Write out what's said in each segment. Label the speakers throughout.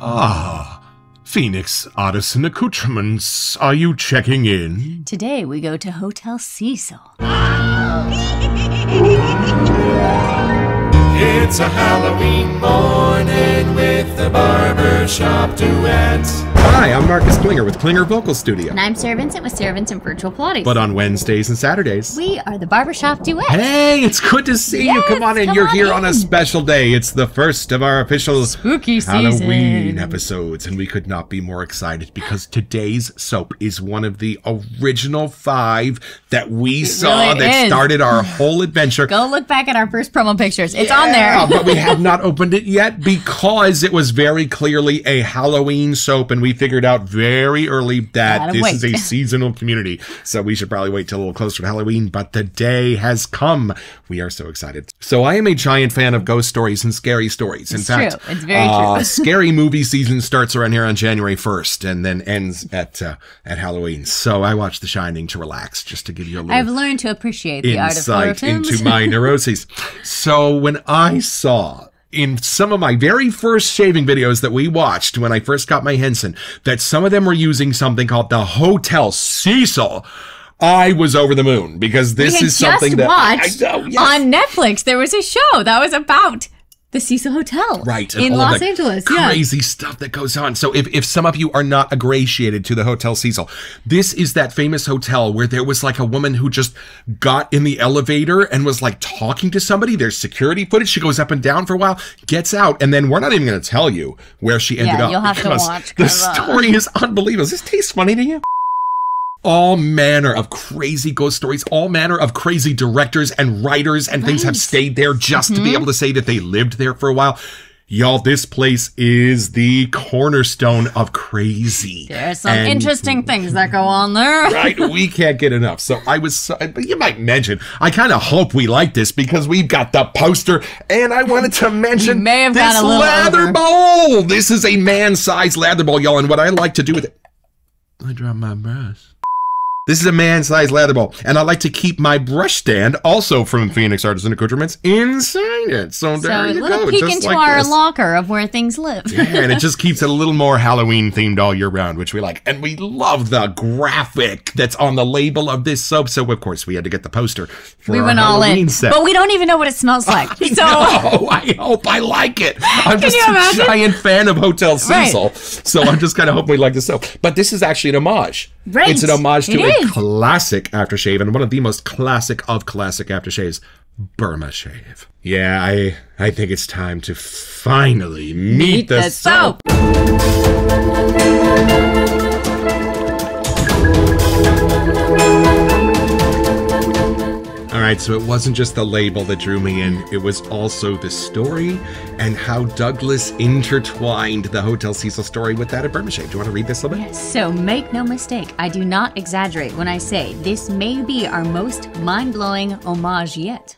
Speaker 1: Ah, Phoenix Artisan Accoutrements, are you checking in?
Speaker 2: Today we go to Hotel Cecil.
Speaker 3: It's a Halloween morning with the Barbershop Duet.
Speaker 1: Hi, I'm Marcus Klinger with Klinger Vocal Studio.
Speaker 2: And I'm Sarah Vincent with Sarah Vincent Virtual Pilates.
Speaker 1: But on Wednesdays and Saturdays,
Speaker 2: we are the Barbershop Duet.
Speaker 1: Hey, it's good to see you. Come on in. You're here on a special day. It's the first of our official
Speaker 2: spooky
Speaker 1: Halloween episodes, and we could not be more excited because today's soap is one of the original 5 that we saw that started our whole adventure.
Speaker 2: Go look back at our first promo pictures. It's on there.
Speaker 1: But we have not opened it yet because it was very clearly a Halloween soap, and we figured out very early that this is a seasonal community. So we should probably wait till a little closer to Halloween, but the day has come. We are so excited. So I am a giant fan of ghost stories and scary stories. In fact,
Speaker 2: it's very true.
Speaker 1: Scary movie season starts around here on January 1st and then ends at Halloween. So I watch The Shining to relax, just to give you a little
Speaker 2: I've learned to appreciate the art of horror films.
Speaker 1: into my neuroses. So when I saw in some of my very first shaving videos that we watched when I first got my Henson, that some of them were using something called the Hotel Cecil, I was over the moon because this is something that
Speaker 2: watched on Netflix. There was a show that was about the Cecil Hotel,
Speaker 1: right,
Speaker 2: in Los Angeles.
Speaker 1: Crazy stuff that goes on. So if some of you are not ingratiated to the Hotel Cecil, this is that famous hotel where there was like a woman who just got in the elevator and was like talking to somebody. There's security footage. She goes up and down for a while, gets out, and then we're not even going to tell you where she ended up.
Speaker 2: You'll have to watch.
Speaker 1: The story is unbelievable. Does this taste funny to you? All manner of crazy ghost stories, all manner of crazy directors and writers and things have stayed there just to be able to say that they lived there for a while. Y'all, this place is the cornerstone of crazy.
Speaker 2: There's some interesting things that go on there.
Speaker 1: Right? We can't get enough. So but you might mention, I kind of hope we like this because we've got the poster, and I wanted to mention this lather bowl. This is a man-sized lather bowl, y'all, and what I like to do with it, I drop my brush. This is a man-sized lather bowl, and I like to keep my brush stand, also from Phoenix Artisan Accoutrements, inside it. So there you go.
Speaker 2: A little peek into our locker of where things live.
Speaker 1: Yeah, and it just keeps it a little more Halloween-themed all year round, which we like. And we love the graphic that's on the label of this soap. So, of course, we had to get the poster for our Halloween set.
Speaker 2: But we don't even know what it smells like.
Speaker 1: I hope I like it. I'm just a giant fan of Hotel Cecil, so I'm just kind of hoping we like the soap. But this is actually an homage.
Speaker 2: Right.
Speaker 1: It's an homage to a classic aftershave, and one of the most classic of classic aftershaves, Burma Shave. Yeah, I think it's time to finally meet the soap. All right, so it wasn't just the label that drew me in, it was also the story and how Douglas intertwined the Hotel Cecil story with that of Burma Shave. Do you want to read this a little bit?
Speaker 2: Yes, so make no mistake, I do not exaggerate when I say this may be our most mind-blowing homage yet.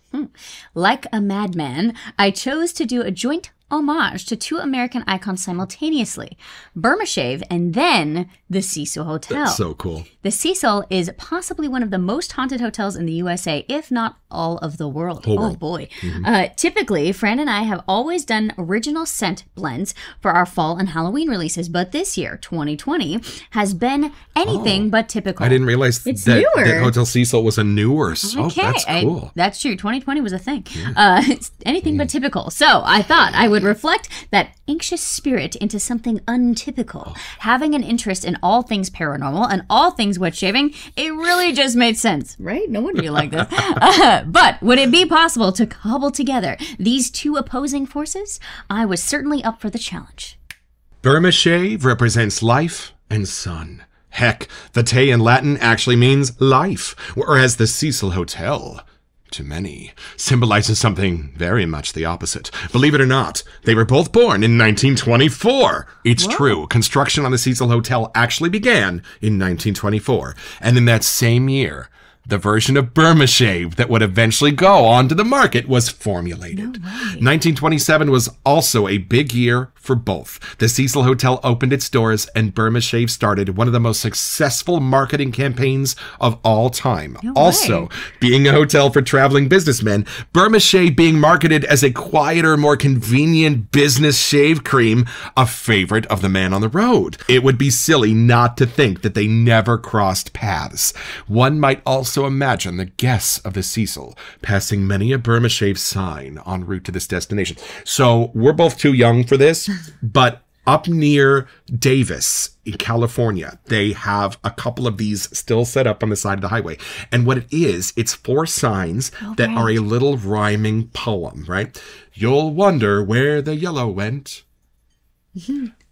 Speaker 2: Like a madman, I chose to do a joint homage to 2 American icons simultaneously, Burma Shave and then the Cecil Hotel.
Speaker 1: That's so cool.
Speaker 2: The Cecil is possibly one of the most haunted hotels in the USA, if not all of the world. Oh boy. Typically, Fran and I have always done original scent blends for our fall and Halloween releases, but this year, 2020, has been anything but typical.
Speaker 1: I didn't realize that Hotel Cecil was a newer soap. That's cool.
Speaker 2: That's true. 2020 was a thing. It's anything but typical. So I thought I would reflect that anxious spirit into something untypical. Having an interest in all things paranormal and all things wet shaving, it really just made sense, right? No wonder you like this. But would it be possible to cobble together these 2 opposing forces? I was certainly up for the challenge.
Speaker 1: Burma Shave represents life and sun. Heck, the Te in Latin actually means life, whereas the Cecil Hotel, to many, symbolizes something very much the opposite. Believe it or not, they were both born in 1924. It's true. Construction on the Cecil Hotel actually began in 1924. And in that same year, the version of Burma Shave that would eventually go onto the market was formulated. 1927 was also a big year for both. The Cecil Hotel opened its doors, and Burma Shave started one of the most successful marketing campaigns of all time.
Speaker 2: No
Speaker 1: Also,
Speaker 2: way.
Speaker 1: being a hotel for traveling businessmen, Burma Shave being marketed as a quieter, more convenient business shave cream, a favorite of the man on the road. It would be silly not to think that they never crossed paths. One might also imagine the guests of the Cecil passing many a Burma Shave sign en route to this destination. So we're both too young for this, but up near Davis in California, they have a couple of these still set up on the side of the highway. And what it is, it's 4 signs that are a little rhyming poem, right? You'll wonder where the yellow went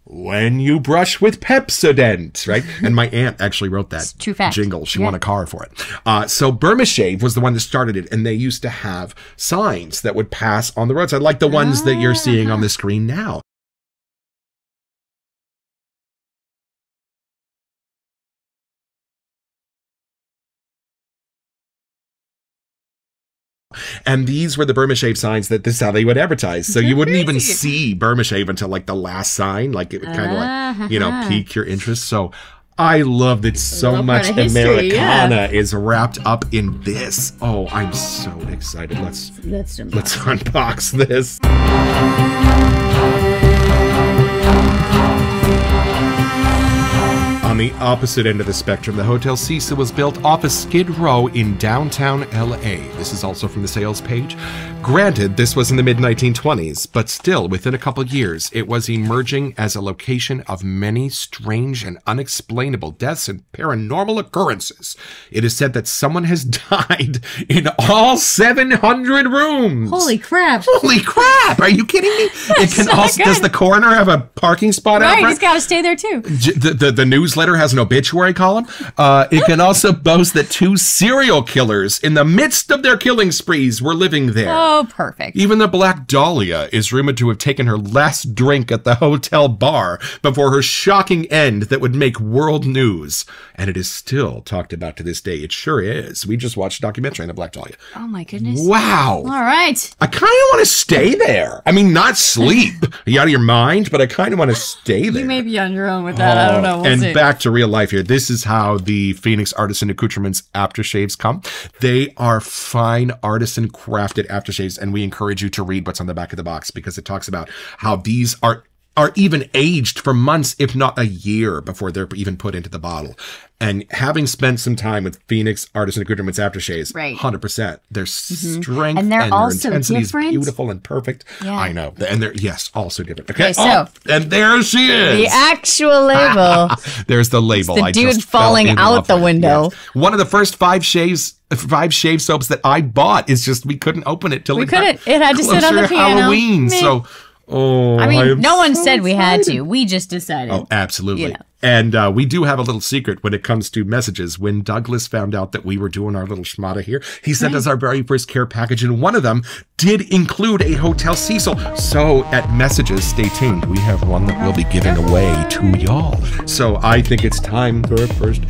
Speaker 1: when you brush with Pepsodent, right? And my aunt actually wrote that
Speaker 2: true fact.
Speaker 1: jingle. She won a car for it. So Burma Shave was the one that started it, and they used to have signs that would pass on the roadside, like the ones that you're seeing on the screen now. And these were the Burma Shave signs that this is how they would advertise. So you wouldn't even see Burma Shave until like the last sign. Like it would kind of like, you know, pique your interest. So I love that so much Americana is wrapped up in this. Oh, I'm so excited. Let's unbox this. On the opposite end of the spectrum, the Hotel Cecil was built off a Skid Row in downtown LA. This is also from the sales page. Granted, this was in the mid-1920s, but still, within a couple years, it was emerging as a location of many strange and unexplainable deaths and paranormal occurrences. It is said that someone has died in all 700 rooms.
Speaker 2: Holy crap.
Speaker 1: Holy crap! Are you kidding me? It can also, does the coroner have a parking spot out front?
Speaker 2: He's got to stay there too.
Speaker 1: The newsletter has an obituary column. It can also boast that 2 serial killers in the midst of their killing sprees were living there.
Speaker 2: Oh, perfect.
Speaker 1: Even the Black Dahlia is rumored to have taken her last drink at the hotel bar before her shocking end that would make world news. And it is still talked about to this day. It sure is. We just watched a documentary on the Black Dahlia.
Speaker 2: Oh my goodness.
Speaker 1: Wow.
Speaker 2: All right.
Speaker 1: I kind of want to stay there. I mean, not sleep. Are you out of your mind? But I kind of want to stay there.
Speaker 2: You may be on your own with that. I don't know. We'll see.
Speaker 1: Back to real life here. This is how the Phoenix Artisan Accoutrements aftershaves come. They are fine artisan crafted aftershaves, and we encourage you to read what's on the back of the box because it talks about how these are even aged for months, if not a year, before they're even put into the bottle. And having spent some time with Phoenix Artisan Accoutrements aftershaves, 100%, their strength and their intensity is beautiful and perfect. Yeah. I know. And they're, also different. Okay, so. And there she is.
Speaker 2: The actual label.
Speaker 1: There's the label.
Speaker 2: It's the dude falling out the window.
Speaker 1: Yes. One of the first 5 shave soaps that I bought is just, we couldn't open it till it had to sit on the piano. Halloween. So,
Speaker 2: I mean, no one said we had to. We just decided.
Speaker 1: Oh, absolutely. You know. And we do have a little secret when it comes to messages. When Douglas found out that we were doing our little schmata here, he sent us our very first care package, and one of them did include a Hotel Cecil. So at messages, stay tuned. We have one that we'll be giving away to y'all. So I think it's time for our first.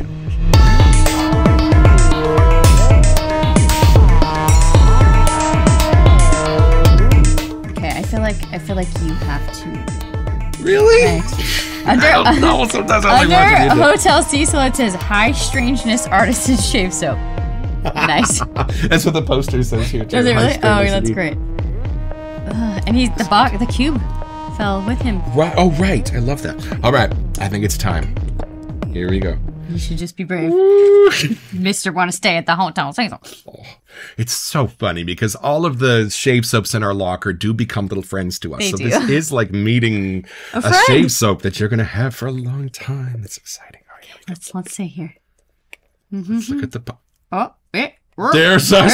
Speaker 2: I feel like you have to.
Speaker 1: Really?
Speaker 2: Right. Under Hotel Cecil, it says High Strangeness Artisan Shave Soap. Nice.
Speaker 1: That's what the poster says here, too.
Speaker 2: Does it really? Oh, that's great. And the cube fell with him.
Speaker 1: Right. Oh, right. I love that. All right. I think it's time. Here we go.
Speaker 2: You should just be brave. Mr. Want to stay at the Hotel Cecil.
Speaker 1: Oh, it's so funny because all of the shave soaps in our locker do become little friends to us. This is like meeting a shave soap that you're going to have for a long time. It's exciting. All right,
Speaker 2: let's see here.
Speaker 1: Let's look at the...
Speaker 2: Oh,
Speaker 1: there's us.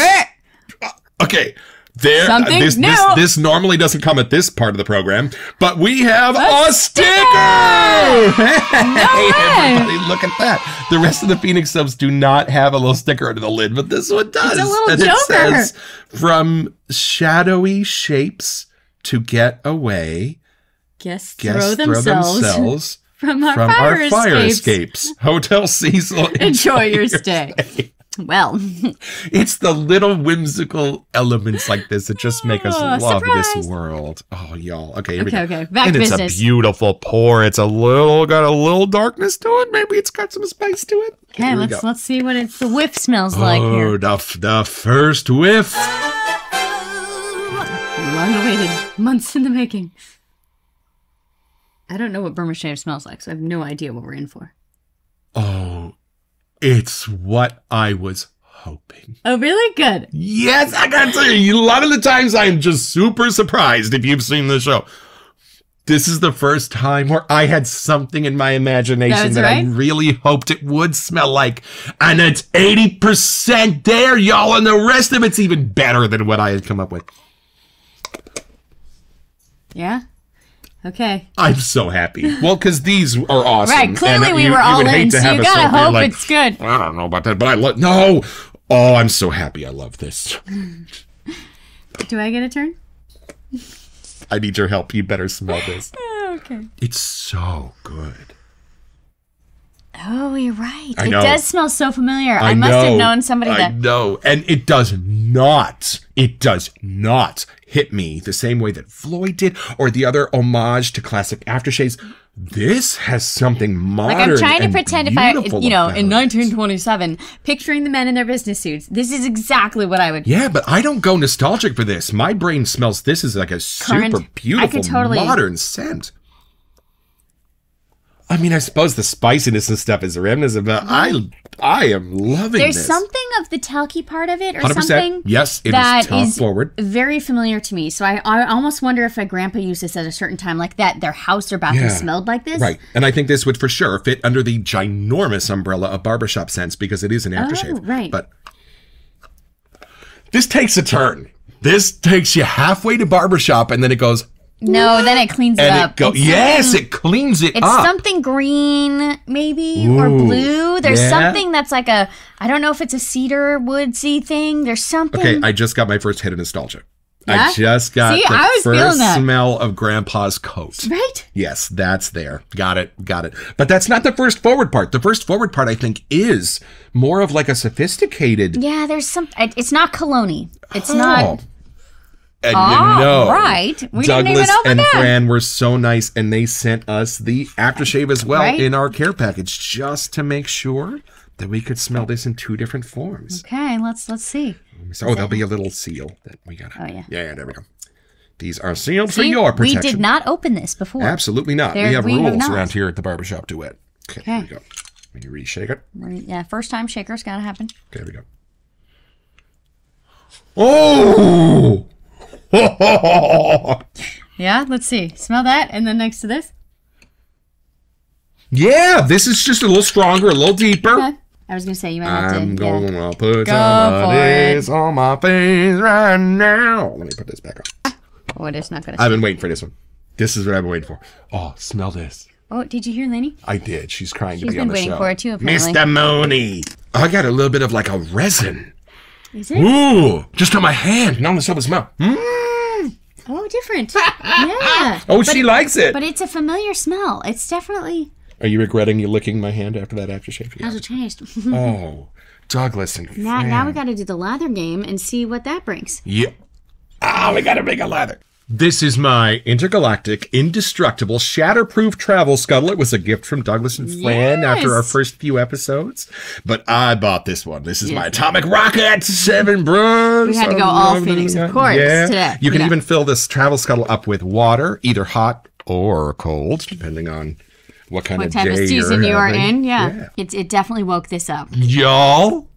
Speaker 1: Okay. This normally doesn't come at this part of the program, but we have a sticker! Hey, everybody, look at that. The rest of the Phoenix soaps do not have a little sticker under the lid, but this one does.
Speaker 2: It's a little
Speaker 1: and
Speaker 2: joker.
Speaker 1: It says, from shadowy shapes to get away, guests throw themselves from our fire escapes. Hotel Cecil,
Speaker 2: enjoy your stay. Well,
Speaker 1: It's the little whimsical elements like this that just make us love
Speaker 2: surprise.
Speaker 1: this world. Oh, y'all. Okay, here we go.
Speaker 2: Okay. Back
Speaker 1: and
Speaker 2: to
Speaker 1: it's
Speaker 2: business.
Speaker 1: a beautiful pour. It's got a little darkness to it. Maybe it's got some spice to it.
Speaker 2: Okay,
Speaker 1: Here we go.
Speaker 2: let's see what the whiff smells like
Speaker 1: Oh,
Speaker 2: here.
Speaker 1: the first whiff.
Speaker 2: Long awaited, months in the making. I don't know what Burma shave smells like, so I have no idea what we're in for.
Speaker 1: Oh, it's what I was hoping.
Speaker 2: Oh, really? Good.
Speaker 1: Yes, I gotta tell you, a lot of the times I'm just super surprised if you've seen the show. This is the first time where I had something in my imagination that I really hoped it would smell like. And it's 80% there, y'all, and the rest of it's even better than what I had come up with.
Speaker 2: Yeah? Okay.
Speaker 1: I'm so happy. Well, because these are awesome.
Speaker 2: Right, clearly
Speaker 1: and
Speaker 2: we
Speaker 1: you
Speaker 2: were all
Speaker 1: would hate
Speaker 2: in,
Speaker 1: to
Speaker 2: so
Speaker 1: have
Speaker 2: you
Speaker 1: a
Speaker 2: gotta
Speaker 1: soap where you're
Speaker 2: hope
Speaker 1: like,
Speaker 2: it's good.
Speaker 1: I don't know about that, but I love. No. Oh, I'm so happy. I love this.
Speaker 2: Do I get a turn?
Speaker 1: I need your help. You better smell this.
Speaker 2: Okay.
Speaker 1: It's so good.
Speaker 2: Oh, you're right.
Speaker 1: I
Speaker 2: It
Speaker 1: know.
Speaker 2: does smell so familiar. I must have known somebody
Speaker 1: I
Speaker 2: that...
Speaker 1: know. And it does not hit me the same way that Floyd did or the other homage to classic aftershaves. This has something modern.
Speaker 2: Like, I'm trying to
Speaker 1: and
Speaker 2: pretend
Speaker 1: beautiful
Speaker 2: in
Speaker 1: about it.
Speaker 2: 1927, picturing the men in their business suits. This is exactly what I would...
Speaker 1: Yeah, but I don't go nostalgic for this. My brain smells this as like a
Speaker 2: Current.
Speaker 1: super beautiful,
Speaker 2: I could totally-
Speaker 1: modern scent. I mean, I suppose the spiciness and stuff is reminiscent, but I am loving
Speaker 2: There's
Speaker 1: this.
Speaker 2: something of the talky part of it or
Speaker 1: 100%.
Speaker 2: something
Speaker 1: Yes, it is
Speaker 2: that
Speaker 1: top
Speaker 2: is
Speaker 1: forward.
Speaker 2: very familiar to me. So I almost wonder if my grandpa used this at a certain time, like that their house or bathroom
Speaker 1: Yeah.
Speaker 2: smelled like this.
Speaker 1: Right. And I think this would for sure fit under the ginormous umbrella of barbershop scents because it is an aftershave.
Speaker 2: right.
Speaker 1: But this takes a turn. This takes you halfway to barbershop and then it goes,
Speaker 2: No, then it cleans it
Speaker 1: and
Speaker 2: up.
Speaker 1: it goes,
Speaker 2: It's
Speaker 1: yes,
Speaker 2: something-
Speaker 1: it cleans it
Speaker 2: It's
Speaker 1: up.
Speaker 2: something green, maybe, or blue. There's
Speaker 1: yeah.
Speaker 2: something that's like I don't know if it's a cedar woodsy thing. There's something.
Speaker 1: Okay, I just got my first hit of nostalgia.
Speaker 2: Yeah?
Speaker 1: I just got
Speaker 2: See,
Speaker 1: the
Speaker 2: I was feeling
Speaker 1: first
Speaker 2: that.
Speaker 1: smell of Grandpa's coat.
Speaker 2: Right?
Speaker 1: Yes, that's there. Got it. But that's not the first forward part. The first forward part, I think, is more of like a sophisticated.
Speaker 2: Yeah, there's some. It's not cologne-y. It's not.
Speaker 1: And
Speaker 2: right. We didn't even
Speaker 1: Douglas
Speaker 2: open
Speaker 1: and
Speaker 2: that.
Speaker 1: Fran were so nice, and they sent us the aftershave as well
Speaker 2: Right.
Speaker 1: in our care package, just to make sure that we could smell this in two different forms.
Speaker 2: Okay, let's see.
Speaker 1: So, there'll be a little seal that we got.
Speaker 2: Oh, yeah.
Speaker 1: Yeah, there we go. These are sealed for
Speaker 2: See,
Speaker 1: your
Speaker 2: we
Speaker 1: protection.
Speaker 2: did not open this before.
Speaker 1: Absolutely not.
Speaker 2: There-
Speaker 1: we have
Speaker 2: we have
Speaker 1: rules
Speaker 2: not.
Speaker 1: around here at the Barbershop Duet. Okay, here we go. When you reshake it.
Speaker 2: Yeah, first time shaker's gotta happen.
Speaker 1: There we go. Oh!
Speaker 2: Yeah, let's see. Smell that, and then next to this.
Speaker 1: Yeah, this is just a little stronger, a little deeper.
Speaker 2: Okay. I was gonna say you might have to.
Speaker 1: I'm going to put
Speaker 2: Go
Speaker 1: some of
Speaker 2: for it.
Speaker 1: this on my face right now. Let me put this back on.
Speaker 2: Oh, it is not gonna.
Speaker 1: I've been waiting for this one. This is what I've been waiting for. Oh, smell this.
Speaker 2: Oh, did you hear Lainey?
Speaker 1: I did. She's crying to
Speaker 2: She's
Speaker 1: be on
Speaker 2: been
Speaker 1: the
Speaker 2: waiting
Speaker 1: show.
Speaker 2: for it too, apparently.
Speaker 1: Mr. Mooney. I got a little bit of like a resin.
Speaker 2: Is it?
Speaker 1: Ooh, just on my hand. Now the silver smell.
Speaker 2: Oh, different. Yeah.
Speaker 1: Oh, she likes it.
Speaker 2: But it's a familiar smell. It's definitely
Speaker 1: Are you regretting you licking my hand after that aftershave?
Speaker 2: has a taste.
Speaker 1: Oh, Douglas and
Speaker 2: now
Speaker 1: Fran.
Speaker 2: we got to do the lather game and see what that brings.
Speaker 1: Yeah. Ah, we gotta make a lather. This is my intergalactic, indestructible, shatterproof travel scuttle. It was a gift from Douglas and Fran after our first few episodes. But I bought this one. This is my atomic rocket, 7 bros.
Speaker 2: We had to go all Phoenix, of course, today.
Speaker 1: You can
Speaker 2: Yeah.
Speaker 1: even fill this travel scuttle up with water, either hot or cold, depending on what kind
Speaker 2: What
Speaker 1: of
Speaker 2: type
Speaker 1: day
Speaker 2: of season you are
Speaker 1: having.
Speaker 2: in? Yeah. It definitely woke this up.
Speaker 1: Y'all,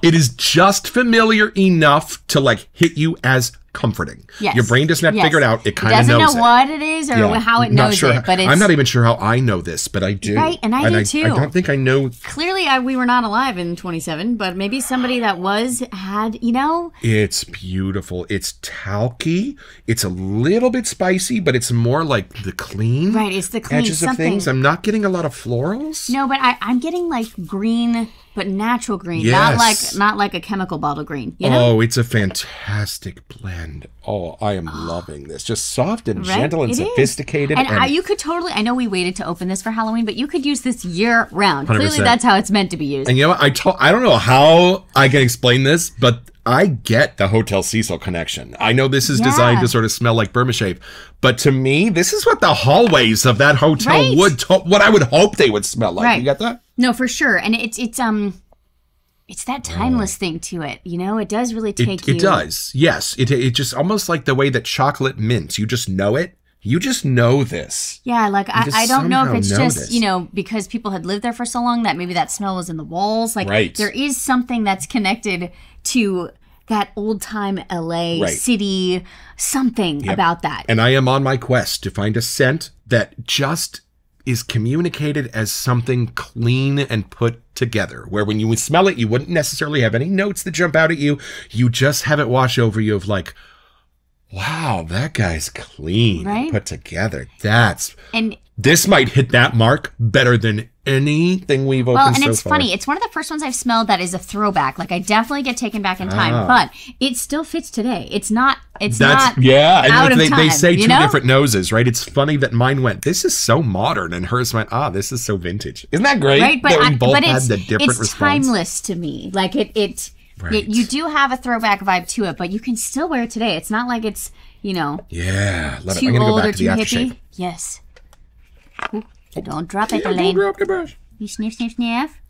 Speaker 1: it is just familiar enough to like hit you as comforting.
Speaker 2: Yes.
Speaker 1: Your brain does not
Speaker 2: Yes.
Speaker 1: figure it out. It kind of
Speaker 2: doesn't
Speaker 1: knows
Speaker 2: know
Speaker 1: it.
Speaker 2: what it is or
Speaker 1: Yeah.
Speaker 2: how it
Speaker 1: Not
Speaker 2: knows
Speaker 1: sure.
Speaker 2: it, but it's
Speaker 1: I'm not even sure how I know this, but I do.
Speaker 2: Right, and I do too.
Speaker 1: I don't think I know.
Speaker 2: clearly we were not alive in 27, but maybe somebody that was had,
Speaker 1: It's beautiful. It's talky. It's a little bit spicy, but it's more like the clean
Speaker 2: Right, it's the clean
Speaker 1: edges of
Speaker 2: something.
Speaker 1: things. I'm not getting a lot of florals.
Speaker 2: No, but I'm getting like green but natural green,
Speaker 1: Yes.
Speaker 2: not like a chemical bottle green. You know?
Speaker 1: Oh, it's a fantastic blend. Oh, I am loving this. Just soft and gentle and
Speaker 2: It is.
Speaker 1: sophisticated.
Speaker 2: And you could totally, I know we waited to open this for Halloween, but you could use this year round.
Speaker 1: 100%.
Speaker 2: Clearly that's how it's meant to be used.
Speaker 1: And you know what? I don't know how I can explain this, but I get the Hotel Cecil connection. I know this is designed to sort of smell like Burma Shave, but to me, this is what the hallways of that hotel what I would hope they would smell like.
Speaker 2: Right.
Speaker 1: You got that?
Speaker 2: No, for sure. And it's that timeless thing to it. You know, it does really take you.
Speaker 1: It does. Yes. It just almost like the way that chocolate mints. You just know it. You just know this.
Speaker 2: Yeah, like I don't know if it's
Speaker 1: know
Speaker 2: just,
Speaker 1: this.
Speaker 2: you know, because people had lived there for so long that maybe that smell was in the walls. Like there is something that's connected to that old time LA city, something about that.
Speaker 1: And I am on my quest to find a scent that just is communicated as something clean and put together, where when you would smell it, you wouldn't necessarily have any notes that jump out at you. You just have it wash over you of like, wow, that guy's clean and put together. This might hit that mark better than anything we've opened so far.
Speaker 2: Well, and it's funny. It's one of the first ones I've smelled that is a throwback. Like I definitely get taken back in time, but it still fits today. It's not out of time.
Speaker 1: They say two different noses, right? It's funny that mine went, this is so modern, and hers went, this is so vintage. Isn't that great?
Speaker 2: Right, but,
Speaker 1: that we both had the different
Speaker 2: it's
Speaker 1: response.
Speaker 2: timeless to me. Like you do have a throwback vibe to it, but you can still wear it today. It's not like it's, you know,
Speaker 1: love it.
Speaker 2: too
Speaker 1: I'm gonna
Speaker 2: old
Speaker 1: go back
Speaker 2: or
Speaker 1: to
Speaker 2: too
Speaker 1: the
Speaker 2: hippie.
Speaker 1: aftershave.
Speaker 2: Yes. Ooh, don't drop it,
Speaker 1: Don't
Speaker 2: Elaine.
Speaker 1: drop the brush.
Speaker 2: You sniff, sniff, sniff.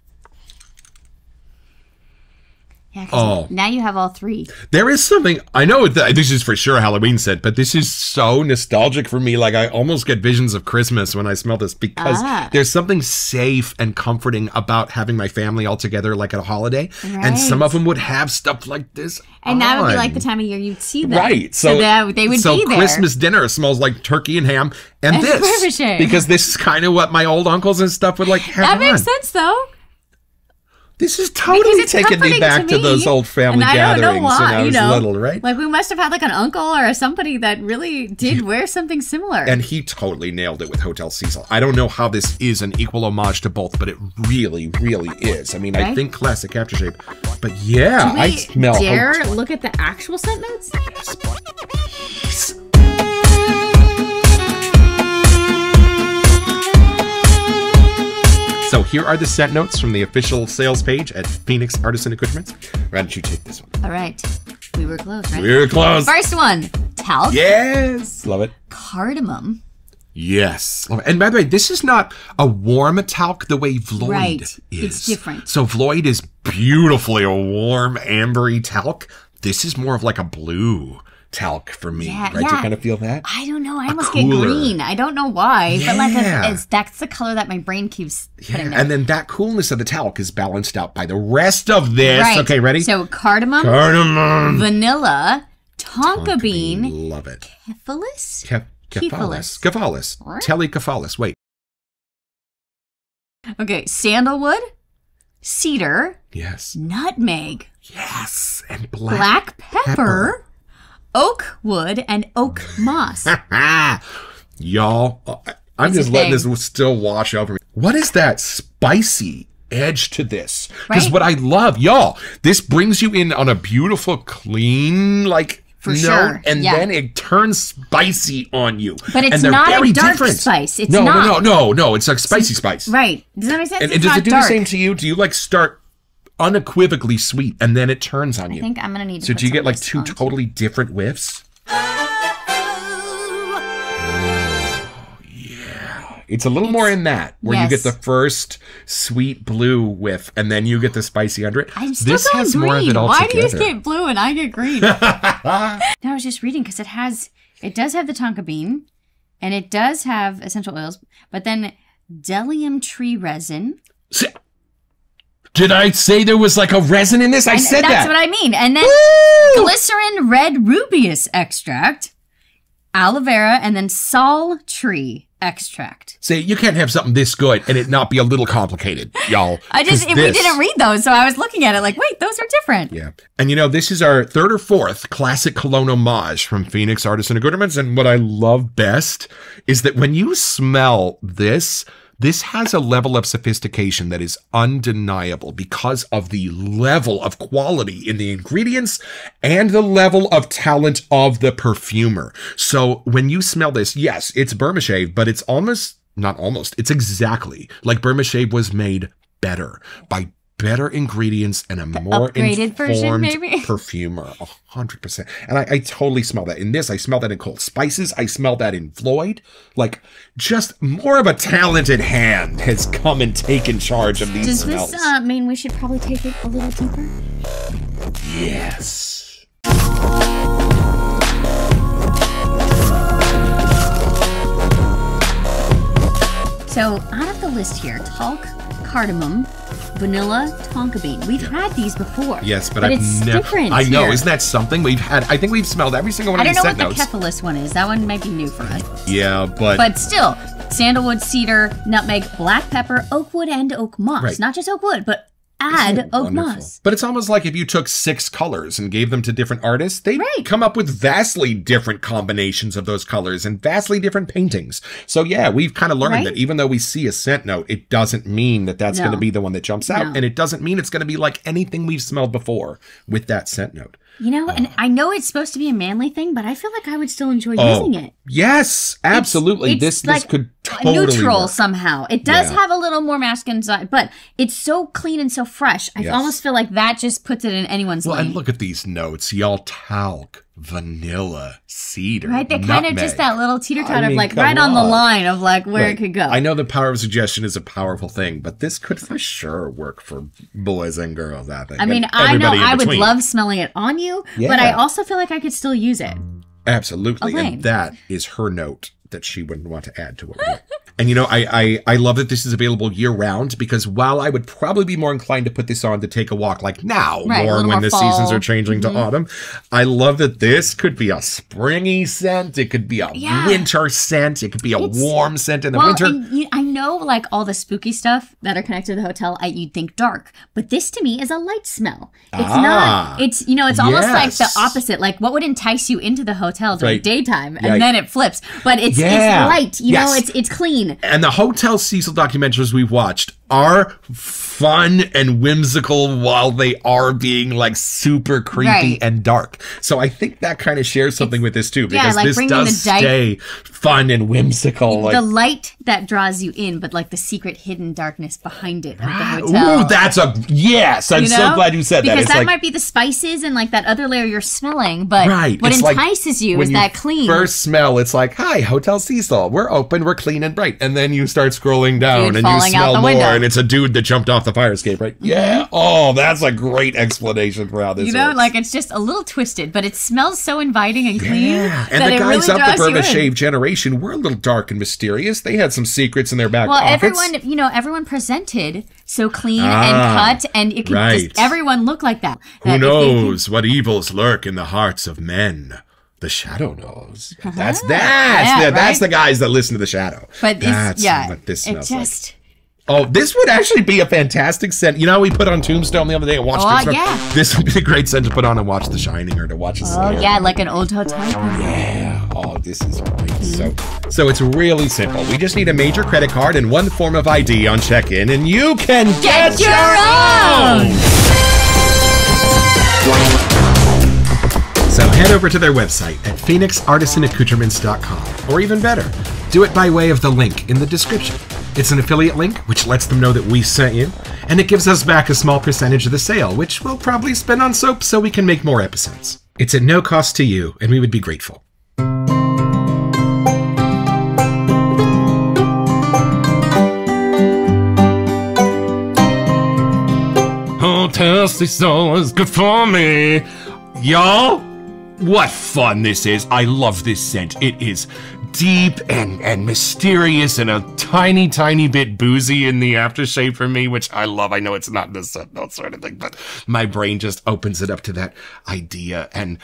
Speaker 2: Yeah, 'cause now you have all three.
Speaker 1: There is something, I know this is for sure a Halloween scent, but this is so nostalgic for me. Like I almost get visions of Christmas when I smell this because there's something safe and comforting about having my family all together like at a holiday. Right. And some of them would have stuff like this.
Speaker 2: And that would be like the time of year you'd see them.
Speaker 1: Right.
Speaker 2: So they would be there.
Speaker 1: Christmas dinner smells like turkey and ham and this. Because this is kind of what my old uncles and stuff would like have
Speaker 2: That makes sense though.
Speaker 1: This is totally taking me back to those old family gatherings when I was little, right?
Speaker 2: Like we must have had like an uncle or somebody that really did wear something similar.
Speaker 1: And he totally nailed it with Hotel Cecil. I don't know how this is an equal homage to both, but it really, really is. I mean, I think classic aftershave, but yeah, I smell.
Speaker 2: Dare look at the actual scent notes?
Speaker 1: Yes. So here are the scent notes from the official sales page at Phoenix Artisan Accoutrements. Why don't you take this one?
Speaker 2: All right. We were close, right?
Speaker 1: We were close.
Speaker 2: First one, talc.
Speaker 1: Yes. Love it.
Speaker 2: Cardamom.
Speaker 1: Yes. Love it. And by the way, this is not a warm talc the way Vloyd is.
Speaker 2: It's different.
Speaker 1: So Vloyd is beautifully a warm, ambery talc. This is more of like a blue talc for me, right? You kind of feel that?
Speaker 2: I don't know. I almost get green. I don't know why, but like that's the color that my brain keeps putting there.
Speaker 1: And then that coolness of the talc is balanced out by the rest of this. Right. Okay, ready?
Speaker 2: So cardamom, vanilla, tonka bean,
Speaker 1: love it.
Speaker 2: Cephalus,
Speaker 1: Telecephalus. Wait.
Speaker 2: Okay, sandalwood, cedar,
Speaker 1: yes,
Speaker 2: nutmeg,
Speaker 1: yes, and
Speaker 2: black pepper. Oak wood and oak moss.
Speaker 1: Y'all, I'm just letting this still wash over me. What is that spicy edge to this? Because what I love, y'all, this brings you in on a beautiful, clean, like, note, and then it turns spicy on you.
Speaker 2: But it's not a dark spice. It's not.
Speaker 1: No. It's like spicy spice.
Speaker 2: Right. Does that make sense?
Speaker 1: And does it do the same to you? Do you like start unequivocally sweet and then it turns on you?
Speaker 2: I think I'm gonna need to.
Speaker 1: So do you get like two totally different whiffs? Yeah, it's a little more in that where you get the first sweet blue whiff and then you get the spicy under it.
Speaker 2: I'm still this has green. More of it all together. Why do you get blue and I get green? No, I was just reading because it does have the tonka bean and it does have essential oils, but then bdellium tree resin.
Speaker 1: Did I say there was like a resin in this? I said that.
Speaker 2: That's what I mean. And then glycerin red rubeus extract, aloe vera, and then sal tree extract.
Speaker 1: See, you can't have something this good and it not be a little complicated, y'all.
Speaker 2: We didn't read those, so I was looking at it like, wait, those are different.
Speaker 1: Yeah. And you know, this is our third or fourth classic cologne homage from Phoenix Artisan Accoutrements. And what I love best is that when you smell this, This has a level of sophistication that is undeniable because of the level of quality in the ingredients and the level of talent of the perfumer. So when you smell this, yes, it's Burma Shave, but it's it's exactly like Burma Shave was made better by better ingredients and a more
Speaker 2: upgraded version, maybe?
Speaker 1: Perfumer. 100%. And I totally smell that. In this, I smell that in Cold Spices. I smell that in Floyd. Like, just more of a talented hand has come and taken charge of these smells.
Speaker 2: Does this mean we should probably take it a little deeper?
Speaker 1: Yes.
Speaker 2: So, out of the list here, talc, cardamom, vanilla, tonka bean. We've had these before.
Speaker 1: Yes, but
Speaker 2: it's
Speaker 1: never.
Speaker 2: Different
Speaker 1: I know,
Speaker 2: here.
Speaker 1: Isn't that something we've had? I think we've smelled every single one of these scent notes.
Speaker 2: I don't know what the Kephalis one is. That one might be new for us.
Speaker 1: Yeah,
Speaker 2: but still, sandalwood, cedar, nutmeg, black pepper, oak wood, and oak moss.
Speaker 1: Right.
Speaker 2: Not just oak wood, but add oak moss.
Speaker 1: But it's almost like if you took 6 colors and gave them to different artists, they'd come up with vastly different combinations of those colors and vastly different paintings. So yeah, we've kind of learned that even though we see a scent note, it doesn't mean that that's going to be the one that jumps out. And it doesn't mean it's going to be like anything we've smelled before with that scent note.
Speaker 2: You know, and I know it's supposed to be a manly thing, but I feel like I would still enjoy using it.
Speaker 1: Yes, absolutely.
Speaker 2: It's
Speaker 1: this could totally
Speaker 2: neutral
Speaker 1: work.
Speaker 2: somehow. It does have a little more masculine side, but it's so clean and so fresh. I almost feel like that just puts it in anyone's lane.
Speaker 1: And look at these notes, y'all. Talc, vanilla, cedar,
Speaker 2: right? They're kind of just that little teeter-totter of like
Speaker 1: come
Speaker 2: on the line of like where it could go.
Speaker 1: I know the power of suggestion is a powerful thing, but this could for sure work for boys and girls, I think.
Speaker 2: I mean, I know I would love smelling it on you, but I also feel like I could still use it.
Speaker 1: Absolutely. And that is her note that she wouldn't want to add to it. And, you know, I love that this is available year-round because while I would probably be more inclined to put this on to take a walk like now, more when the seasons are changing to autumn, I love that this could be a springy scent. It could be a winter scent. It could be a warm scent in the winter.
Speaker 2: And I know, like, all the spooky stuff that are connected to the hotel, you'd think dark. But this, to me, is a light smell. It's not, it's, you know, it's almost like the opposite. Like, what would entice you into the hotel during daytime? And then it flips. But it's light, you know, it's clean.
Speaker 1: And the Hotel Cecil documentaries we've watched are fun and whimsical while they are being like super creepy and dark. So I think that kind of shares something with this too, because this does stay fun and whimsical.
Speaker 2: The light that draws you in, but like the secret hidden darkness behind it of the hotel.
Speaker 1: Ooh, that's I'm so glad you said that.
Speaker 2: Because that might be the spices and like that other layer you're smelling, but what entices you is that clean.
Speaker 1: First smell, it's like, hi, Hotel Cecil. We're open, we're clean and bright. And then you start scrolling down and you smell more. And it's a dude that jumped off the fire escape, right? Yeah. Oh, that's a great explanation for how this works.
Speaker 2: Like it's just a little twisted, but it smells so inviting and clean.
Speaker 1: And the guys up the Burma Shave generation were a little dark and mysterious. They had some secrets in their back pockets.
Speaker 2: Everyone presented so clean and cut, and it could just everyone look like that.
Speaker 1: Who knows what evils lurk in the hearts of men? The Shadow knows. That's the guys that listen to the Shadow.
Speaker 2: But
Speaker 1: that's what this smells like.
Speaker 2: Oh,
Speaker 1: this would actually be a fantastic scent. You know how we put on Tombstone the other day and watched Tombstone? This would be a great scent to put on and watch The Shining or to watch
Speaker 2: like an old hotel.
Speaker 1: Yeah. Oh, this is great. So it's really simple. We just need a major credit card and one form of ID on check-in, and you can get your own! So head over to their website at phoenixartisanaccoutrements.com, or even better, do it by way of the link in the description. It's an affiliate link, which lets them know that we sent you, and it gives us back a small percentage of the sale, which we'll probably spend on soap so we can make more episodes. It's at no cost to you, and we would be grateful. Hotel Cecil is good for me. Y'all, what fun this is. I love this scent. It is deep and mysterious and a tiny, tiny bit boozy in the aftershave for me, which I love. I know it's not the scent note sort of thing, but my brain just opens it up to that idea. And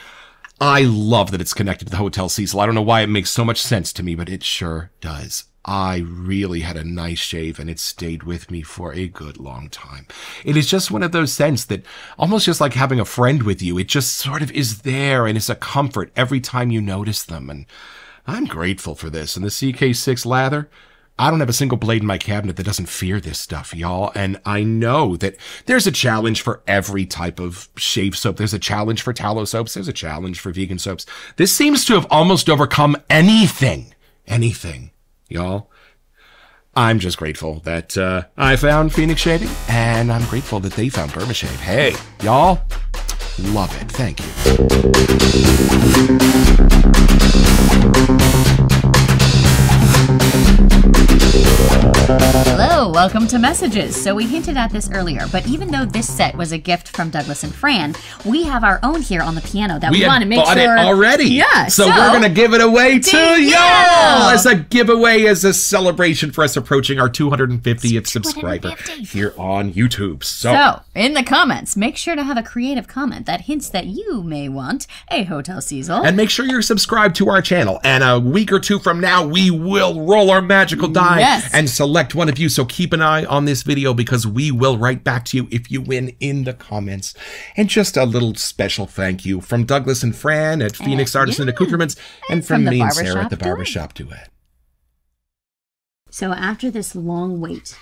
Speaker 1: I love that it's connected to the Hotel Cecil. I don't know why it makes so much sense to me, but it sure does. I really had a nice shave, and it stayed with me for a good long time. It is just one of those scents that almost just like having a friend with you. It just sort of is there, and it's a comfort every time you notice them. And I'm grateful for this. And the CK6 lather, I don't have a single blade in my cabinet that doesn't fear this stuff, y'all. And I know that there's a challenge for every type of shave soap. There's a challenge for tallow soaps. There's a challenge for vegan soaps. This seems to have almost overcome anything, y'all. I'm just grateful that I found Phoenix Shaving, and I'm grateful that they found Burma Shave. Hey, y'all, love it. Thank
Speaker 2: Hello, welcome to Messages. So we hinted at this earlier, but even though this set was a gift from Douglas and Fran, we have our own here on the piano that we want to make sure.
Speaker 1: We had bought it already.
Speaker 2: Yeah.
Speaker 1: So we're going to give it away to y'all as a giveaway, as a celebration for us approaching our 250th subscriber here on YouTube.
Speaker 2: So in the comments, make sure to have a creative comment that hints that you may want a Hotel Cecil.
Speaker 1: And make sure you're subscribed to our channel. And a week or two from now, we will roll our magical die and select one of you. So keep an eye on this video because we will write back to you if you win in the comments. And just a little special thank you from Douglas and Fran at Phoenix Artisan Accoutrements and from me and Sarah at the Barbershop Duet.
Speaker 2: So after this long wait,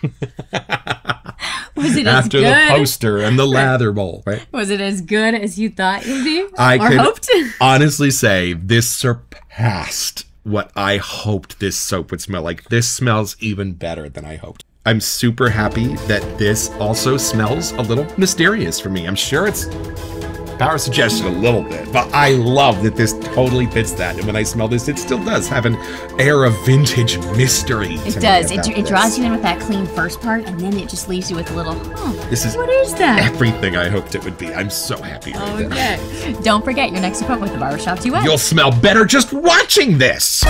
Speaker 2: was it
Speaker 1: after
Speaker 2: as good?
Speaker 1: The poster and the lather bowl, right?
Speaker 2: Was it as good as you thought it would be?
Speaker 1: I
Speaker 2: or
Speaker 1: could
Speaker 2: hoped?
Speaker 1: honestly say this surpassed what I hoped this soap would smell like. This smells even better than I hoped. I'm super happy that this also smells a little mysterious for me. I'm sure it's power suggestion a little bit, but I love that this totally fits that. And when I smell this, it still does have an air of vintage mystery.
Speaker 2: It does. It draws you in with that clean first part, and then it just leaves you with a little,
Speaker 1: this is
Speaker 2: what is that?
Speaker 1: Everything I hoped it would be. I'm so happy right there.
Speaker 2: Okay. Don't forget your next appointment with the Barbershop Duet.
Speaker 1: You'll smell better just watching this.